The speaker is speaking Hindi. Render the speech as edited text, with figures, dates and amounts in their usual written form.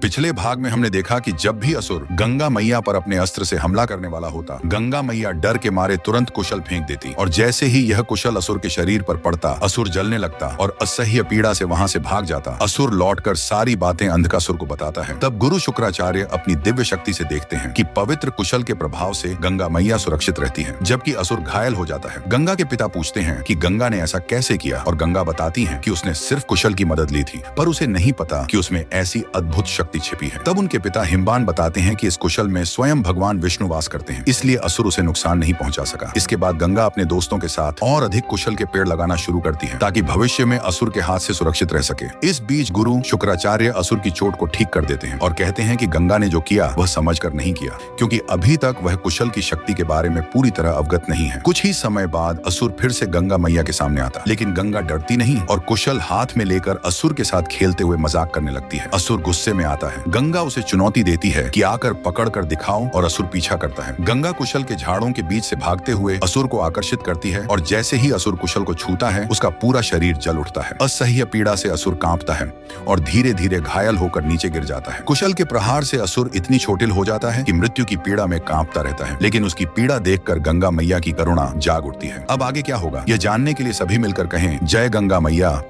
पिछले भाग में हमने देखा कि जब भी असुर गंगा मैया पर अपने अस्त्र से हमला करने वाला होता, गंगा मैया डर के मारे तुरंत कुशल फेंक देती और जैसे ही यह कुशल असुर के शरीर पर पड़ता, असुर जलने लगता और असह्य पीड़ा से वहां से भाग जाता। असुर लौटकर सारी बातें अंधकासुर को बताता है। तब गुरु शुक्राचार्य अपनी दिव्य शक्ति से देखते हैं कि पवित्र कुशल के प्रभाव से गंगा मैया सुरक्षित रहती है, जबकि असुर घायल हो जाता है। गंगा के पिता पूछते हैं कि गंगा ने ऐसा कैसे किया और गंगा बताती है कि उसने सिर्फ कुशल की मदद ली थी, पर उसे नहीं पता कि उसमें ऐसी अद्भुत शक्ति छिपी है। तब उनके पिता हिमवान बताते हैं कि इस कुशल में स्वयं भगवान विष्णु वास करते हैं, इसलिए असुर उसे नुकसान नहीं पहुंचा सका। इसके बाद गंगा अपने दोस्तों के साथ और अधिक कुशल के पेड़ लगाना शुरू करती है ताकि भविष्य में असुर के हाथ से सुरक्षित रह सके। इस बीच गुरु शुक्राचार्य असुर की चोट को ठीक कर देते हैं और कहते हैं कि गंगा ने जो किया वह समझकर नहीं किया, क्योंकि अभी तक वह कुशल की शक्ति के बारे में पूरी तरह अवगत नहीं है। कुछ ही समय बाद असुर फिर से गंगा मैया के सामने आता, लेकिन गंगा डरती नहीं और कुशल हाथ में लेकर असुर के साथ खेलते हुए मजाक करने लगती है। असुर गुस्से में आता है। गंगा उसे चुनौती देती है कि आकर पकड़ कर दिखाओ, और असुर पीछा करता है। गंगा कुशल के झाड़ों के बीच से भागते हुए असुर को आकर्षित करती है और जैसे ही असुर कुशल को छूता है, उसका पूरा शरीर जल उठता है। असह्य पीड़ा से असुर कांपता है और धीरे धीरे घायल होकर नीचे गिर जाता है। कुशल के प्रहार से असुर इतनी छोटिल हो जाता है कि मृत्यु की पीड़ा में कांपता रहता है, लेकिन उसकी पीड़ा देखकर गंगा मैया की करुणा जाग उठती है। अब आगे क्या होगा, यह जानने के लिए सभी मिलकर कहें जय गंगा मैया।